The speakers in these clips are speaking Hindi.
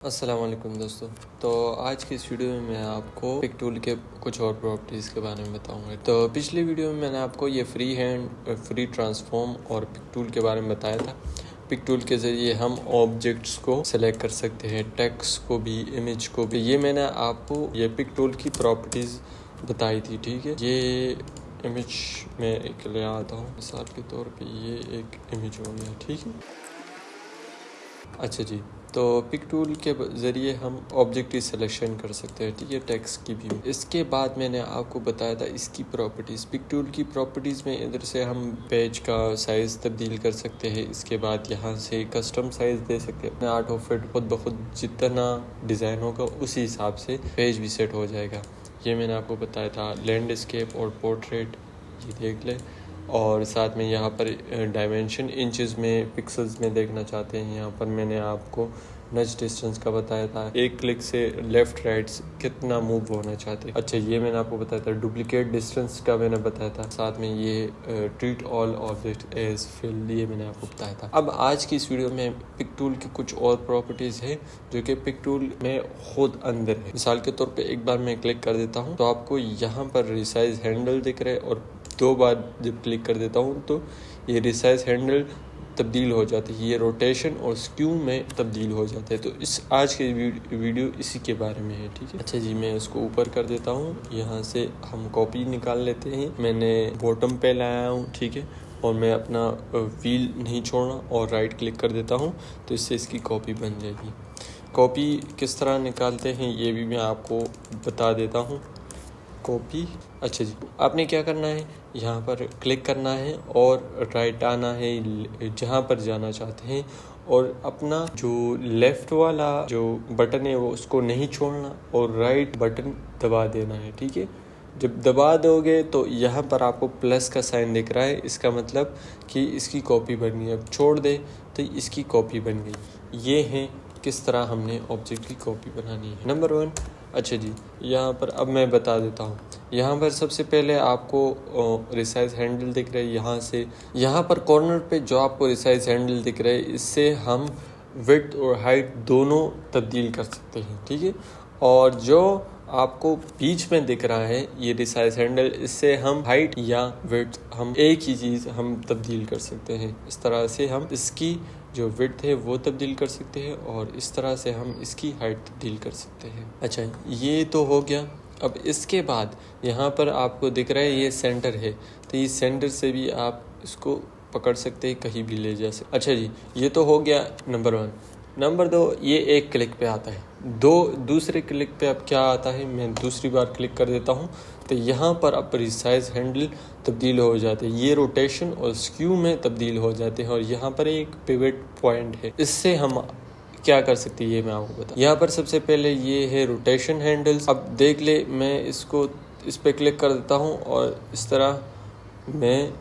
अस्सलाम वालेकुम दोस्तों। तो आज की इस वीडियो में मैं आपको पिक टूल के कुछ और प्रॉपर्टीज़ के बारे में बताऊंगा। तो पिछली वीडियो में मैंने आपको ये फ्री ट्रांसफॉर्म और पिक टूल के बारे में बताया था। पिक टूल के ज़रिए हम ऑब्जेक्ट्स को सेलेक्ट कर सकते हैं, टेक्स्ट को भी, इमेज को भी। ये मैंने आपको ये पिक टूल की प्रॉपर्टीज़ बताई थी, ठीक है। ये इमेज में एक ले आता हूँ, मिसाल के तौर पे ये एक इमेज हो गया, ठीक है। अच्छा जी, तो पिक टूल के ज़रिए हम ऑब्जेक्ट की सिलेक्शन कर सकते हैं, ठीक है, टेक्स्ट की भी। इसके बाद मैंने आपको बताया था इसकी प्रॉपर्टीज़। पिक टूल की प्रॉपर्टीज़ में इधर से हम पेज का साइज़ तब्दील कर सकते हैं। इसके बाद यहाँ से कस्टम साइज़ दे सकते हैं। आर्ट ऑफ इट खुद ब खुद जितना डिज़ाइन होगा उसी हिसाब से पेज भी सेट हो जाएगा। ये मैंने आपको बताया था। लैंडस्केप और पोर्ट्रेट, ये देख लें। और साथ में यहाँ पर डायमेंशन इंचेस में, पिक्सल्स में देखना चाहते हैं, यहाँ पर मैंने आपको नज डिस्टेंस का बताया था। एक क्लिक से लेफ़्ट राइट कितना मूव होना चाहते हैं। अच्छा, ये मैंने आपको बताया था। डुप्लीकेट डिस्टेंस का मैंने बताया था। साथ में ये treat all object as fill, ये मैंने आपको बताया था। अब आज की इस वीडियो में पिक टूल की कुछ और प्रॉपर्टीज़ है जो कि पिक टूल में खुद अंदर है। मिसाल के तौर पर एक बार मैं क्लिक कर देता हूँ तो आपको यहाँ पर रिसाइज हैंडल दिख रहा है, और 2 बार जब क्लिक कर देता हूँ तो ये रिसाइज हैंडल तब्दील हो जाती है। ये रोटेशन और स्क्यू में तब्दील हो जाता है। तो इस आज के वीडियो इसी के बारे में है, ठीक है। अच्छा जी, मैं इसको ऊपर कर देता हूँ। यहाँ से हम कॉपी निकाल लेते हैं। मैंने बॉटम पे लाया हूँ, ठीक है, और मैं अपना व्हील नहीं छोड़ना और राइट क्लिक कर देता हूँ तो इससे इसकी कॉपी बन जाएगी। कॉपी किस तरह निकालते हैं ये भी मैं आपको बता देता हूँ। कॉपी, अच्छा जी, आपने क्या करना है, यहाँ पर क्लिक करना है और राइट आना है जहाँ पर जाना चाहते हैं, और अपना जो लेफ़्ट वाला जो बटन है वो उसको नहीं छोड़ना और राइट बटन दबा देना है, ठीक है। जब दबा दोगे तो यहाँ पर आपको प्लस का साइन दिख रहा है, इसका मतलब कि इसकी कॉपी बन गई। अब छोड़ दे तो इसकी कॉपी बन गई। ये है किस तरह हमने ऑब्जेक्ट की कॉपी बनानी है। नंबर 1। अच्छा जी, यहाँ पर अब मैं बता देता हूँ। यहाँ पर सबसे पहले आपको रिसाइज हैंडल दिख रहा है। यहाँ पर कॉर्नर पे जो आपको रिसाइज हैंडल दिख रहा है, इससे हम विड्थ और हाइट दोनों तब्दील कर सकते हैं, ठीक है। और जो आपको बीच में दिख रहा है ये रिसाइज हैंडल, इससे हम हाइट या विड्थ हम एक ही चीज़ हम तब्दील कर सकते हैं। इस तरह से हम इसकी जो विड्थ है वो तब्दील कर सकते हैं और इस तरह से हम इसकी हाइट तब्दील कर सकते हैं। अच्छा, ये तो हो गया। अब इसके बाद यहाँ पर आपको दिख रहा है ये सेंटर है, तो ये सेंटर से भी आप इसको पकड़ सकते हैं, कहीं भी ले जा सकते। अच्छा जी, ये तो हो गया नंबर 1। नंबर 2, ये एक क्लिक पे आता है। दूसरे क्लिक पे अब क्या आता है, मैं दूसरी बार क्लिक कर देता हूँ तो यहाँ पर अब रिसाइज हैंडल तब्दील हो जाते हैं। ये रोटेशन और स्क्यू में तब्दील हो जाते हैं, और यहाँ पर एक पिवट पॉइंट है। इससे हम क्या कर सकते हैं ये मैं आपको बता। यहाँ पर सबसे पहले ये है रोटेशन हैंडल्स। अब देख ले, मैं इस पे क्लिक कर देता हूँ और इस तरह मैं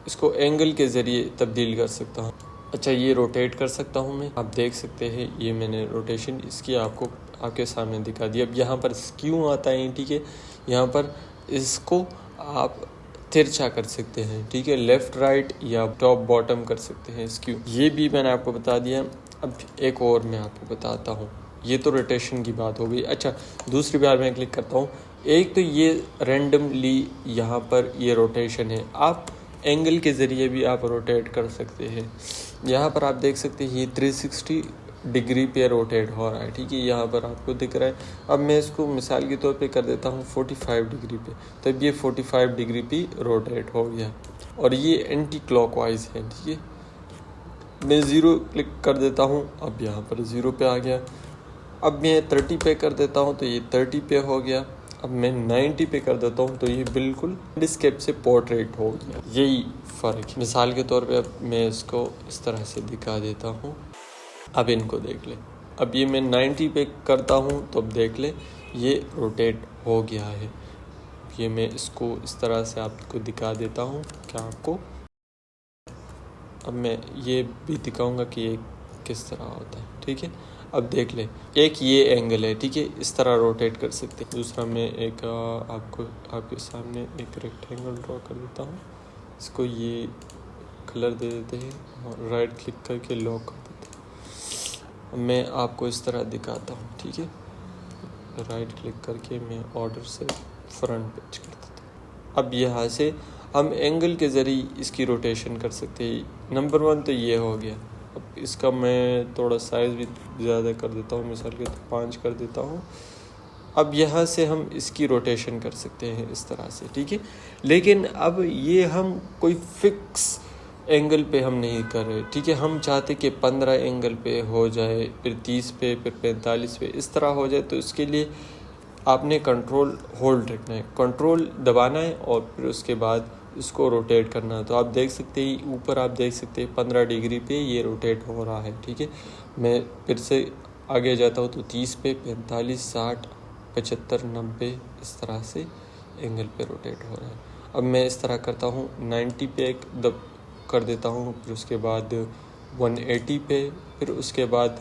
इसको एंगल के ज़रिए तब्दील कर सकता हूँ। अच्छा, ये रोटेट कर सकता हूँ मैं। आप देख सकते हैं ये मैंने रोटेशन इसकी आपके सामने दिखा दी। अब यहाँ पर स्क्यू आता है, ठीक है। यहाँ पर इसको आप तिरछा कर सकते हैं, ठीक है, लेफ़्ट राइट या टॉप बॉटम कर सकते हैं स्क्यू। ये भी मैंने आपको बता दिया। अब एक और मैं आपको बताता हूँ। ये तो रोटेशन की बात हो गई। अच्छा, दूसरी बार मैं क्लिक करता हूँ। एक तो ये रैंडमली यहाँ पर ये रोटेशन है, आप एंगल के ज़रिए भी आप रोटेट कर सकते हैं। यहाँ पर आप देख सकते हैं ये 360 डिग्री पे रोटेट हो रहा है, ठीक है, यहाँ पर आपको दिख रहा है। अब मैं इसको मिसाल के तौर पे कर देता हूँ 45 डिग्री पे, तब ये 45 डिग्री पे रोटेट हो गया, और ये एंटी क्लॉकवाइज है, ठीक है। मैं 0 क्लिक कर देता हूँ, अब यहाँ पर 0 पे आ गया। अब मैं 30 पे कर देता हूँ तो ये 30 पे हो गया। अब मैं 90 पे कर देता हूँ तो ये बिल्कुल लैंडस्केप से पोर्ट्रेट हो गया। यही फ़र्क है। मिसाल के तौर पे अब मैं इसको इस तरह से दिखा देता हूँ। अब इनको देख ले। अब ये मैं 90 पे करता हूँ तो अब देख ले ये रोटेट हो गया है। ये मैं इसको इस तरह से आपको दिखा देता हूँ क्या आपको। अब मैं ये भी दिखाऊंगा कि ये किस तरह होता है, ठीक है। अब देख ले, एक ये एंगल है, ठीक है, इस तरह रोटेट कर सकते हैं। दूसरा मैं एक आपके सामने एक रेक्टेंगल ड्रॉ कर देता हूँ। इसको ये कलर दे देते हैं और राइट क्लिक करके लॉक कर देते हैं। मैं आपको इस तरह दिखाता हूँ, ठीक है। राइट क्लिक करके मैं ऑर्डर से फ्रंट पेज कर देता हूँ। अब यहाँ से हम एंगल के ज़रिए इसकी रोटेशन कर सकते हैं। नंबर 1 तो ये हो गया। अब इसका मैं थोड़ा साइज़ भी ज़्यादा कर देता हूँ, मिसाल के तो 5 कर देता हूँ। अब यहाँ से हम इसकी रोटेशन कर सकते हैं इस तरह से, ठीक है। लेकिन अब ये हम कोई फिक्स एंगल पे हम नहीं कर रहे, ठीक है। हम चाहते कि 15 एंगल पे हो जाए, फिर 30 पे, फिर 45 पे, इस तरह हो जाए। तो इसके लिए आपने कंट्रोल होल्ड रखना है, कंट्रोल दबाना है और फिर उसके बाद इसको रोटेट करना है। तो आप देख सकते हैं ऊपर, आप देख सकते हैं 15 डिग्री पे ये रोटेट हो रहा है, ठीक है। मैं फिर से आगे जाता हूँ तो 30 पे, 45, 60, 75, 90 इस तरह से एंगल पे रोटेट हो रहा है। अब मैं इस तरह करता हूँ 90 पे एक दब कर देता हूँ, फिर उसके बाद 180 पे, फिर उसके बाद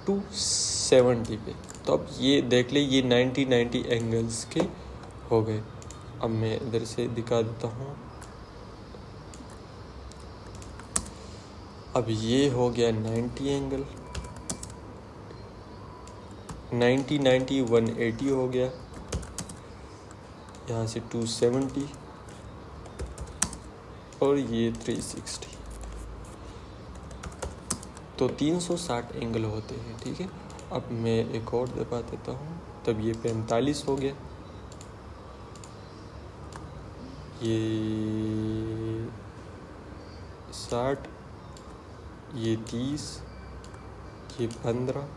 270 पे। तो अब ये देख ले, ये 90 एंगल्स के हो गए। अब मैं इधर से दिखा देता हूँ। अब ये हो गया 90 एंगल, 90 180 हो गया, यहाँ से 270 और ये 360। तो 360 एंगल होते हैं, ठीक है। अब मैं एक और दबा देता हूँ, तब ये 45 हो गया, ये 60, ये 30, ये 15,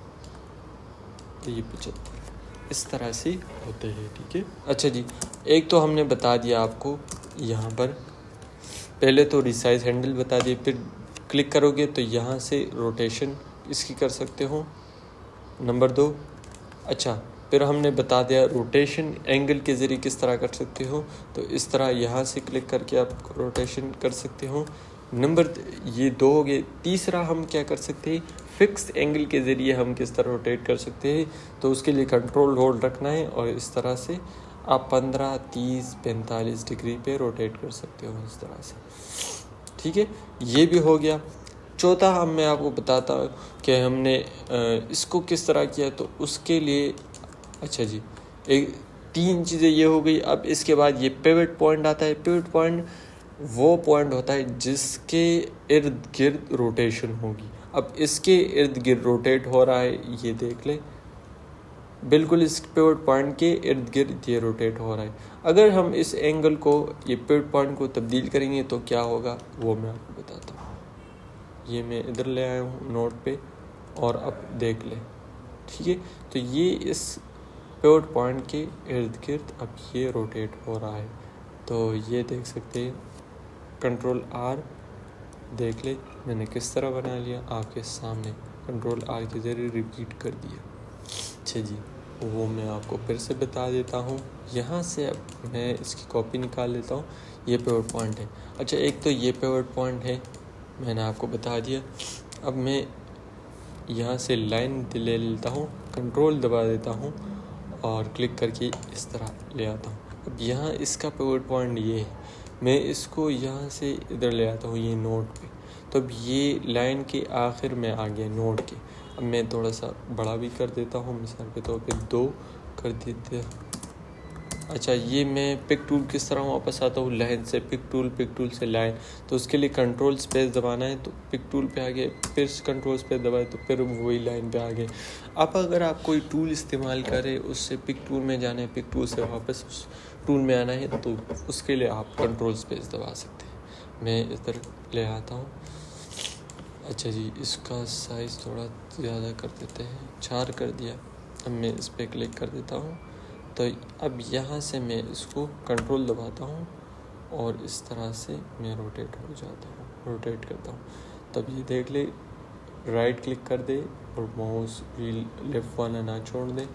ये 75, इस तरह से होते हैं, ठीक है। अच्छा जी, एक तो हमने बता दिया आपको यहाँ पर, पहले तो रिसाइज हैंडल बता दिए, फिर क्लिक करोगे तो यहाँ से रोटेशन इसकी कर सकते हो। नंबर 2, अच्छा, फिर हमने बता दिया रोटेशन एंगल के ज़रिए किस तरह कर सकते हो। तो इस तरह यहाँ से क्लिक करके आप रोटेशन कर सकते हो। ये 2 हो गए। तीसरा हम क्या कर सकते हैं, फिक्स एंगल के ज़रिए हम किस तरह रोटेट कर सकते हैं। तो उसके लिए कंट्रोल होल्ड रखना है और इस तरह से आप 15, 30, 45 डिग्री पे रोटेट कर सकते हो इस तरह से, ठीक है। ये भी हो गया। चौथा हम मैं आपको बताता हूँ कि हमने इसको किस तरह किया। तो उसके लिए अच्छा जी, 3 चीज़ें ये हो गई। अब इसके बाद ये पिवट पॉइंट आता है। पिवट पॉइंट वो पॉइंट होता है जिसके इर्द गिर्द रोटेशन होगी। अब इसके इर्द गिर्द रोटेट हो रहा है, ये देख ले, बिल्कुल इस पिवट पॉइंट के इर्द गिर्द ये रोटेट हो रहा है। अगर हम इस एंगल को, ये पिवट पॉइंट को तब्दील करेंगे तो क्या होगा वो मैं आपको बताता हूँ। ये मैं इधर ले आया हूँ नोट पे और अब देख ले, ठीक है। तो ये इस पिवट पॉइंट के इर्द गिर्द अब ये रोटेट हो रहा है। तो ये देख सकते हैं, कंट्रोल R देख ले मैंने किस तरह बना लिया आपके सामने, कंट्रोल R के ज़रिए रिपीट कर दिया। अच्छा जी, वो मैं आपको फिर से बता देता हूँ। यहाँ से अब मैं इसकी कॉपी निकाल लेता हूँ। ये पिवट पॉइंट है। अच्छा, एक तो ये पिवट पॉइंट है, मैंने आपको बता दिया। अब मैं यहाँ से लाइन ले लेता हूँ, कंट्रोल दबा देता हूँ और क्लिक करके इस तरह ले आता हूँ। अब यहाँ इसका पिवट पॉइंट ये है, मैं इसको यहाँ से इधर ले आता हूँ ये नोट पे। तो अब ये लाइन के आखिर में आ गया नोट के। अब मैं थोड़ा सा बड़ा भी कर देता हूँ, मिसाल के तौर पे 2 कर देते हैं। अच्छा, ये मैं पिक टूल किस तरह वापस आता हूँ, लाइन से पिक टूल से लाइन। तो उसके लिए कंट्रोल स्पेस दबाना है, तो पिक टूल पे आ गए, फिर कंट्रोल स्पेस दबाए तो फिर वही लाइन पे आ गए। अब अगर आप कोई टूल इस्तेमाल करें, उससे पिक टूल में जाना है, पिक टूल से वापस उस टूल में आना है, तो उसके लिए आप कंट्रोल स्पेस दबा सकते हैं। मैं इधर ले आता हूँ। अच्छा जी, इसका साइज़ थोड़ा ज़्यादा कर देते हैं, 4 कर दिया। अब मैं इस पर क्लिक कर देता हूँ। तो अब यहाँ से मैं इसको कंट्रोल दबाता हूँ और इस तरह से मैं रोटेट हो जाता हूँ, रोटेट करता हूँ। तब ये देख ले, राइट क्लिक कर दे और माउस व्हील लेफ़्ट वाला ना छोड़ दे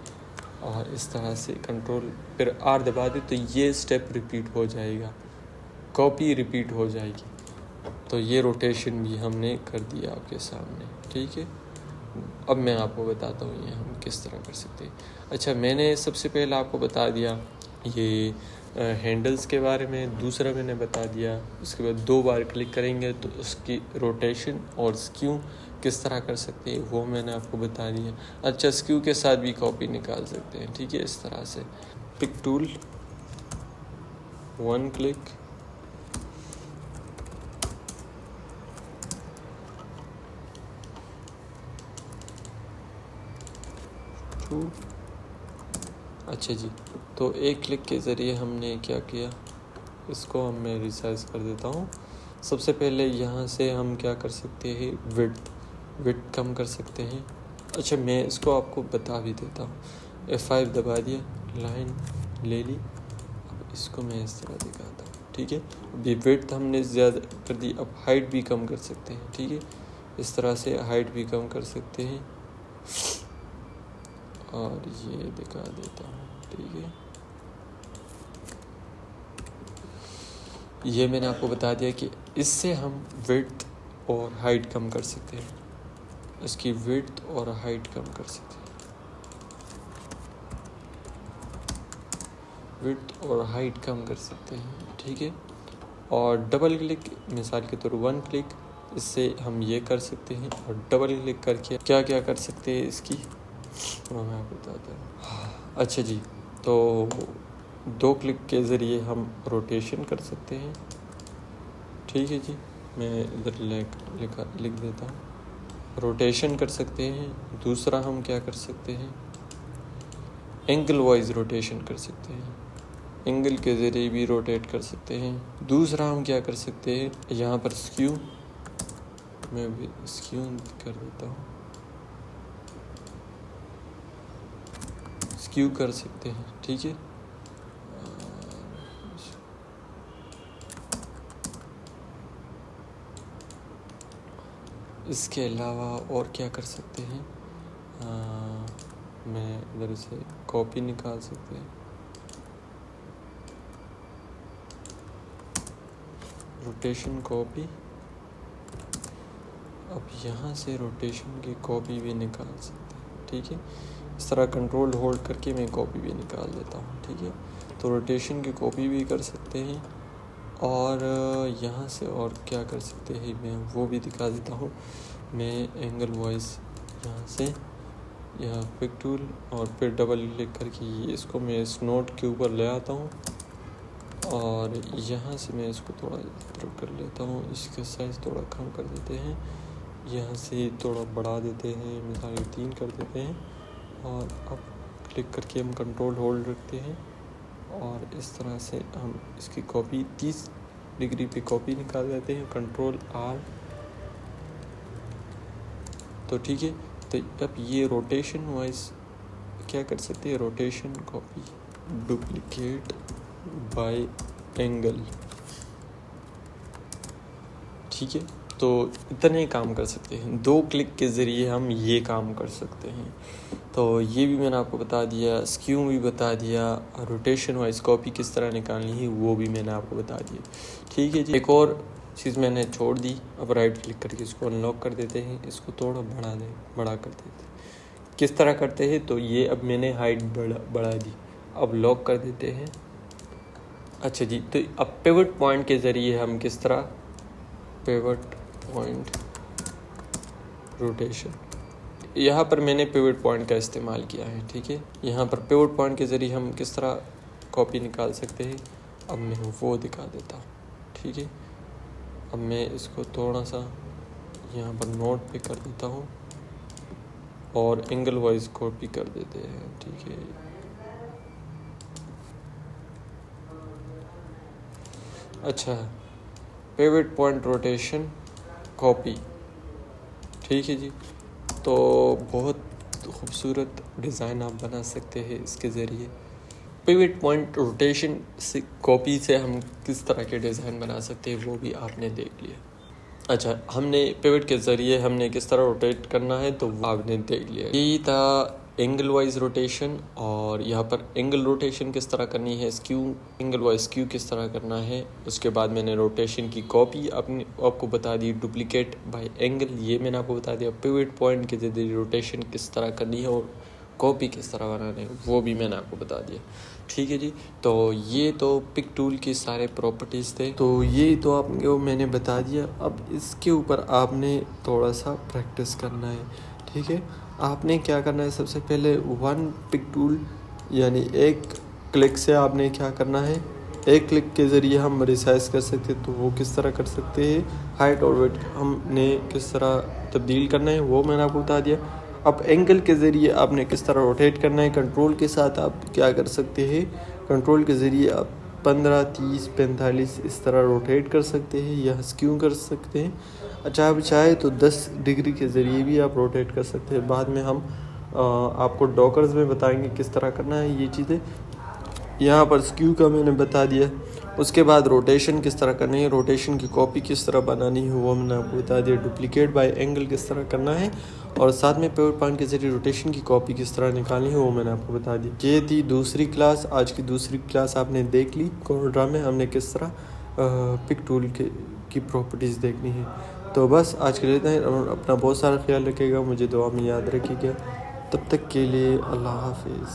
और इस तरह से कंट्रोल फिर R दबा दे, तो ये स्टेप रिपीट हो जाएगा, कॉपी रिपीट हो जाएगी। तो ये रोटेशन भी हमने कर दिया आपके सामने, ठीक है। अब मैं आपको बताता हूँ ये हम किस तरह कर सकते हैं। अच्छा, मैंने सबसे पहले आपको बता दिया ये हैंडल्स के बारे में, दूसरा मैंने बता दिया। उसके बाद 2 बार क्लिक करेंगे तो उसकी रोटेशन और स्क्यू किस तरह कर सकते हैं वो मैंने आपको बता दिया। अच्छा, स्क्यू के साथ भी कॉपी निकाल सकते हैं, ठीक है, इस तरह से। पिक टूल, 1 क्लिक, अच्छा जी, तो एक क्लिक के ज़रिए हमने क्या किया, इसको मैं रिसाइज कर देता हूँ। सबसे पहले यहाँ से हम क्या कर सकते हैं, विड्थ कम कर सकते हैं। अच्छा, मैं इसको आपको बता भी देता हूँ। F5 दबा दिया, लाइन ले ली, अब इसको मैं इस तरह दिखाता हूँ, ठीक है। अभी विड्थ हमने ज़्यादा कर दी, अब हाइट भी कम कर सकते हैं, ठीक है। इस तरह से हाइट भी कम कर सकते हैं और ये दिखा देता हूँ, ठीक है। ये मैंने आपको बता दिया कि इससे हम विड्थ और हाइट कम कर सकते हैं, इसकी विड्थ और हाइट कम कर सकते हैं, विड्थ और हाइट कम कर सकते हैं, ठीक है। और डबल क्लिक, मिसाल के तौर 1 क्लिक, इससे हम ये कर सकते हैं। और डबल क्लिक करके क्या क्या कर सकते हैं इसकी, वो मैं आपको बताता हूँ। अच्छा जी, तो 2 क्लिक के ज़रिए हम रोटेशन कर सकते हैं, ठीक है जी। मैं इधर लिख देता हूँ, रोटेशन कर सकते हैं। दूसरा हम क्या कर सकते हैं, एंगल वाइज रोटेशन कर सकते हैं, एंगल के ज़रिए भी रोटेट कर सकते हैं। दूसरा हम क्या कर सकते हैं, यहाँ पर स्क्यू, मैं भी स्क्यू कर देता हूँ, स्क्यू कर सकते हैं, ठीक है। इसके अलावा और क्या कर सकते हैं, मैं इधर से कॉपी निकाल सकते हैं, रोटेशन कॉपी। अब यहाँ से रोटेशन की कॉपी भी निकाल सकते हैं, ठीक है। इस तरह कंट्रोल होल्ड करके मैं कॉपी भी निकाल देता हूँ, ठीक है। तो रोटेशन की कॉपी भी कर सकते हैं। और यहाँ से और क्या कर सकते हैं, मैं वो भी दिखा देता हूँ। मैं एंगल वाइज यहाँ से यहाँ पिक टूल और फिर डबल क्लिक करके इसको मैं इस नोट के ऊपर ले आता हूँ और यहाँ से मैं इसको थोड़ा कर लेता हूँ। इसका साइज़ थोड़ा कम कर देते हैं, यहाँ से थोड़ा बढ़ा देते हैं, मिसाल 3 कर देते हैं। और अब क्लिक करके हम कंट्रोल होल्ड रखते हैं और इस तरह से हम इसकी कॉपी 30 डिग्री पे कॉपी निकाल देते हैं, कंट्रोल R। तो ठीक है, तो अब ये रोटेशन वाइज क्या कर सकते हैं, rotation copy duplicate bye angle, ठीक है। तो इतने काम कर सकते हैं, 2 क्लिक के ज़रिए हम ये काम कर सकते हैं। तो ये भी मैंने आपको बता दिया, स्क्यू भी बता दिया, रोटेशन वाइज कॉपी किस तरह निकालनी है वो भी मैंने आपको बता दिया, ठीक है जी। एक और चीज़ मैंने छोड़ दी, अब राइट क्लिक करके इसको अनलॉक कर देते हैं, इसको थोड़ा बड़ा कर देते हैं। किस तरह करते हैं, तो ये अब मैंने हाइट बढ़ा दी, अब लॉक कर देते हैं। अच्छा जी, तो अब पिवट पॉइंट के ज़रिए हम किस तरह, पिवट पॉइंट रोटेशन, यहाँ पर मैंने पिवट पॉइंट का इस्तेमाल किया है, ठीक है। यहाँ पर पिवट पॉइंट के ज़रिए हम किस तरह कॉपी निकाल सकते हैं, अब मैं वो दिखा देता हूँ, ठीक है। अब मैं इसको थोड़ा सा यहाँ पर नोट पे कर देता हूँ और एंगल वाइज कॉपी कर देते हैं, ठीक है। अच्छा, पिवट पॉइंट रोटेशन कॉपी, ठीक है जी। तो बहुत खूबसूरत डिज़ाइन आप बना सकते हैं इसके ज़रिए। पिवट पॉइंट रोटेशन से कॉपी से हम किस तरह के डिज़ाइन बना सकते हैं वो भी आपने देख लिया। अच्छा, हमने पिवट के ज़रिए हमने किस तरह रोटेट करना है तो आपने देख लिया। यही था एंगल वाइज रोटेशन, और यहाँ पर एंगल रोटेशन किस तरह करनी है, स्क्यू एंगल वाइज स्क्यू किस तरह करना है। उसके बाद मैंने रोटेशन की कॉपी आपको बता दी, डुप्लीकेट बाय एंगल ये मैंने आपको बता दिया। पिवट पॉइंट के ज़रिए रोटेशन किस तरह करनी है और कॉपी किस तरह बनाने वो भी मैंने आपको बता दिया। ठीक है जी, तो ये तो पिक टूल की सारे प्रॉपर्टीज़ थे, तो ये तो आपको मैंने बता दिया। अब इसके ऊपर आपने थोड़ा सा प्रैक्टिस करना है। ठीक है, आपने क्या करना है, सबसे पहले वन पिक टूल यानी एक क्लिक से आपने क्या करना है, एक क्लिक के ज़रिए हम रिसाइज कर सकते हैं, तो वो किस तरह कर सकते हैं। हाइट और वेट हमने किस तरह तब्दील करना है वो मैंने आपको बता दिया। अब एंगल के ज़रिए आपने किस तरह रोटेट करना है, कंट्रोल के साथ आप क्या कर सकते हैं, कंट्रोल के ज़रिए आप 15, 30, 45 इस तरह रोटेट कर सकते हैं या स्क्यू कर सकते हैं। अच्छा, आप चाहे तो 10 डिग्री के ज़रिए भी आप रोटेट कर सकते हैं। बाद में हम आपको डॉकर्स में बताएंगे किस तरह करना है ये चीज़ें। यहाँ पर स्क्यू का मैंने बता दिया। उसके बाद रोटेशन किस तरह करनी है, रोटेशन की कॉपी किस तरह बनानी है वो मैंने आपको बता दिया। डुप्लीकेट बाय एंगल किस तरह करना है, और साथ में पावर पॉइंट के जरिए रोटेशन की कॉपी किस तरह निकालनी है वो मैंने आपको बता दी। ये थी दूसरी क्लास। आज की दूसरी क्लास आपने देख ली। कोरोड्रा में हमने किस तरह पिक टूल की प्रॉपर्टीज़ देखनी है। तो बस आज के लिए इतना ही। अपना बहुत सारा ख्याल रखिएगा, मुझे दुआ में याद रखिएगा। तब तक के लिए अल्लाह हाफिज़।